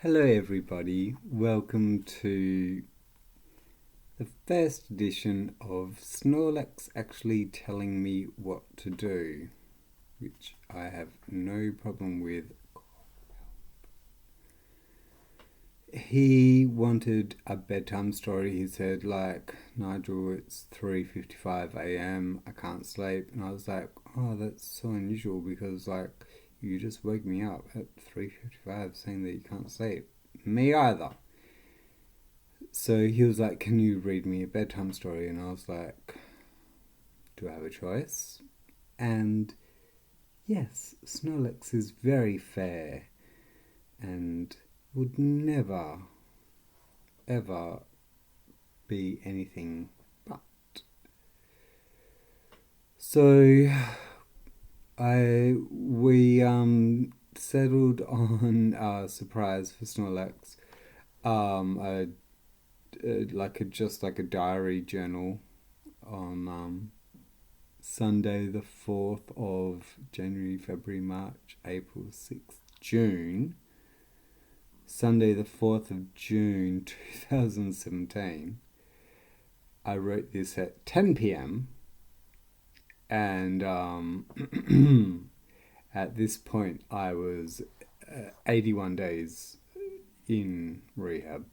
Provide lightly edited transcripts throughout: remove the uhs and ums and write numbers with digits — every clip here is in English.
Hello, everybody. Welcome to the first edition of Snorlax actually telling me what to do, which I have no problem with. He wanted a bedtime story. He said, Nigel, it's 3:55 a.m. I can't sleep. And I was like, oh, that's so unusual because, you just woke me up at 3:55 saying that you can't sleep. Me either. So he was like, can you read me a bedtime story? And I was like, do I have a choice? And yes, Snorlax is very fair and would never, ever be anything but. So we settled on a surprise for Snorlax. A just like a diary journal on Sunday the 4th of January, February, March, April, 6th, June. Sunday the 4th of June 2017. I wrote this at 10 p.m. and at this point I was 81 days in rehab.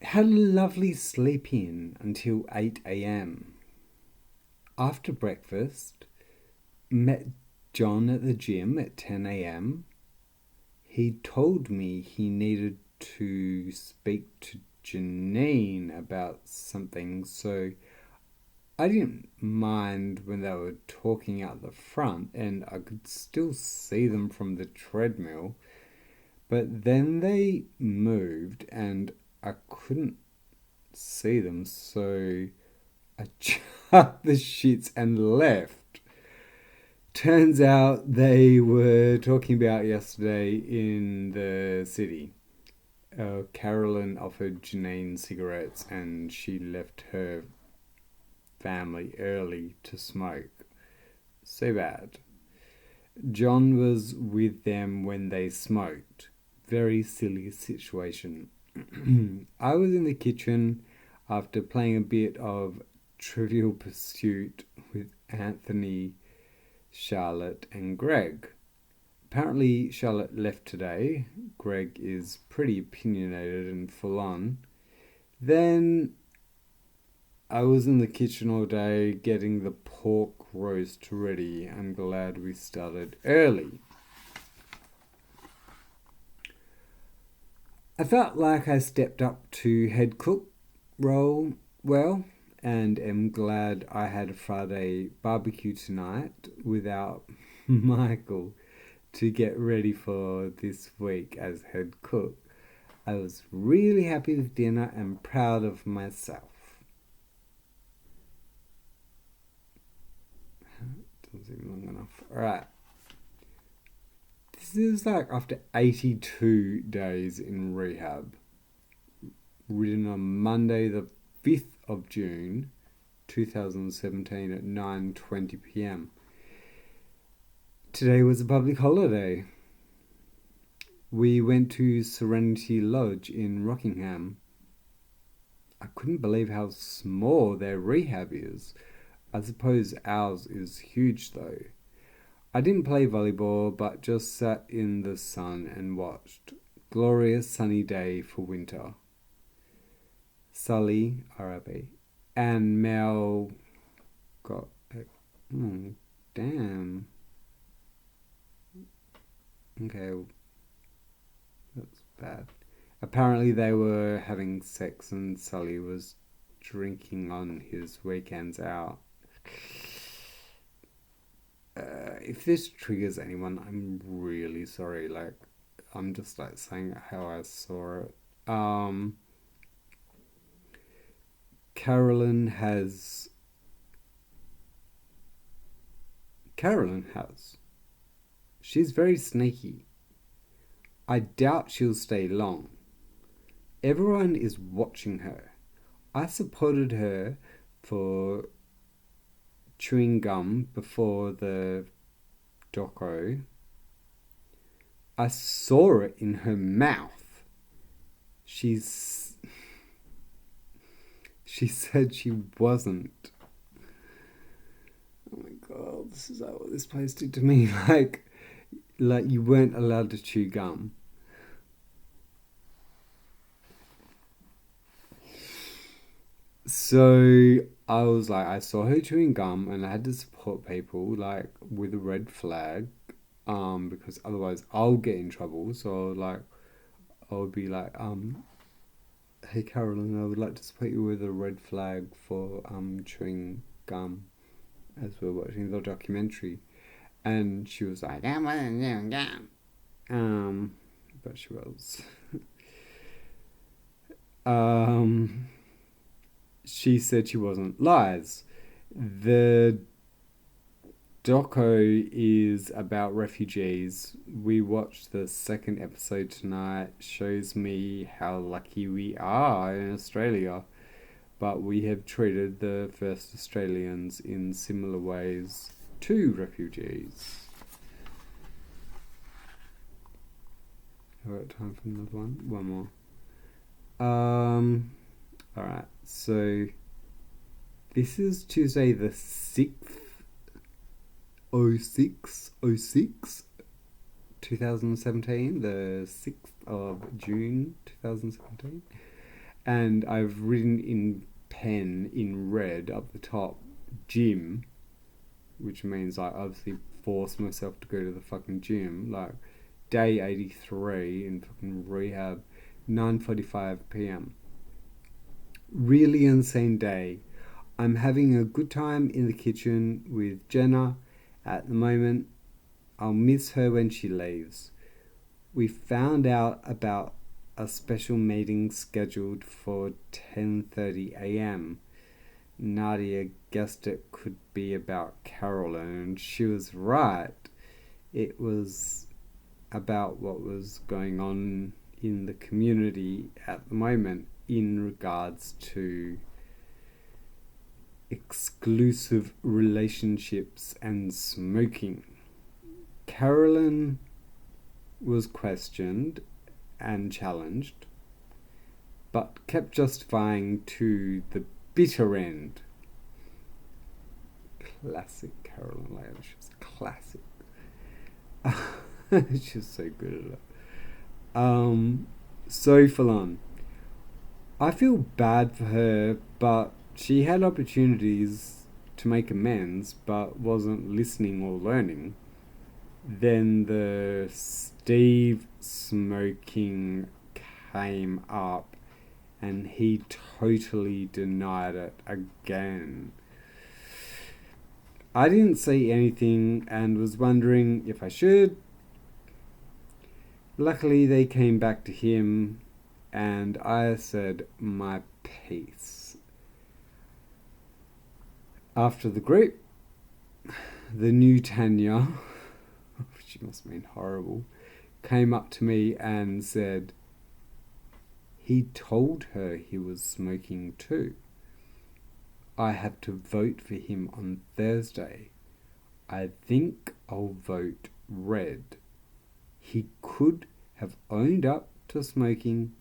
Had a lovely sleep in until 8 a.m. After breakfast, met John at the gym at 10 a.m. He told me he needed to speak to Janine about something, so I didn't mind when they were talking out the front and I could still see them from the treadmill. But then they moved and I couldn't see them, so I chucked the shits and left. Turns out they were talking about yesterday in the city. Carolyn offered Janine cigarettes and she left her family early to smoke. So bad. John was with them when they smoked. Very silly situation. I was in the kitchen after playing a bit of Trivial Pursuit with Anthony, Charlotte, and Greg. Apparently, Charlotte left today. Greg is pretty opinionated and full on. Then I was in the kitchen all day getting the pork roast ready. I'm glad we started early. I felt like I stepped up to head cook role well and am glad I had a Friday barbecue tonight without Michael to get ready for this week as head cook. I was really happy with dinner and proud of myself. Doesn't seem long enough. Alright. This is after 82 days in rehab. Written on Monday the 5th of June 2017 at 9:20 p.m. Today was a public holiday. We went to Serenity Lodge in Rockingham. I couldn't believe how small their rehab is. I suppose ours is huge though. I didn't play volleyball, but just sat in the sun and watched. Glorious sunny day for winter. Sully, R.I.P. And Mel got... Oh, damn. Okay, that's bad. Apparently they were having sex and Sully was drinking on his weekends out. If this triggers anyone, I'm really sorry. I'm just saying how I saw it. Carolyn has. She's very sneaky. I doubt she'll stay long. Everyone is watching her. I supported her for chewing gum before the doco. I saw it in her mouth. She said she wasn't. Oh my god, this is like what this place did to me. Like you weren't allowed to chew gum. So I was like, I saw her chewing gum, and I had to support people like with a red flag, because otherwise I'll get in trouble. So I would be like, hey Carolyn, I would like to support you with a red flag for chewing gum as we're watching the documentary. And she was like, I wasn't chewing gum. But she was. She said she wasn't. Lies. The doco is about refugees. We watched the second episode tonight. Shows me how lucky we are in Australia. But we have treated the first Australians in similar ways to refugees. Alright, time for another one. One more. Alright, so this is Tuesday the 6th, 06, 2017, the 6th of June 2017. And I've written in pen in red up the top, gym, which means I obviously forced myself to go to the fucking gym, like day 83 in fucking rehab, 9:45 p.m. Really insane day. I'm having a good time in the kitchen with Jenna at the moment. I'll miss her when she leaves. We found out about a special meeting scheduled for 10:30 a.m. Nadia guessed it could be about Carolyn, and she was right. It was about what was going on in the community at the moment in regards to exclusive relationships and smoking. Carolyn was questioned and challenged, but kept justifying to the bitter end. Classic Carolyn Laird. She was classic. She's so good at it. So full on. I feel bad for her, but she had opportunities to make amends, but wasn't listening or learning. Then the Steve smoking came up, and he totally denied it again. I didn't see anything and was wondering if I should. Luckily, they came back to him, and I said my piece. After the group, the new Tanya, she must mean horrible, came up to me and said he told her he was smoking too. I have to vote for him on Thursday. I think I'll vote red. He could have owned up to smoking,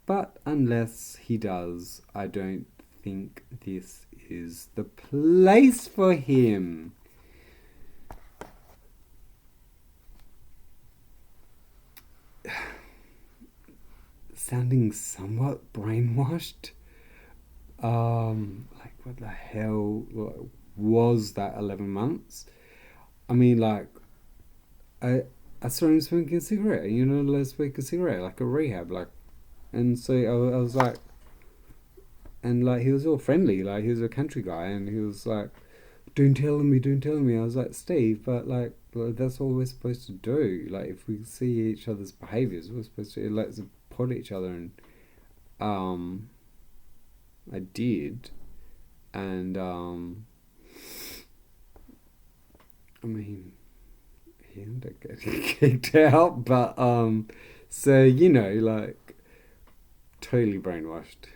but unless he does, I don't think this is the place for him. Sounding somewhat brainwashed. Like what the hell was that 11 months? I mean, like, I saw him smoking a cigarette, you know, let's smoke a cigarette, like a rehab, like, and so I was like, and like, he was all friendly, like, he was a country guy, and he was like, don't tell me, I was like, Steve, but like, that's all we're supposed to do, like, if we see each other's behaviours, we're supposed to, like, support each other, and, I did, and, I mean, he ended up getting kicked out, but, so, you know, like, totally brainwashed.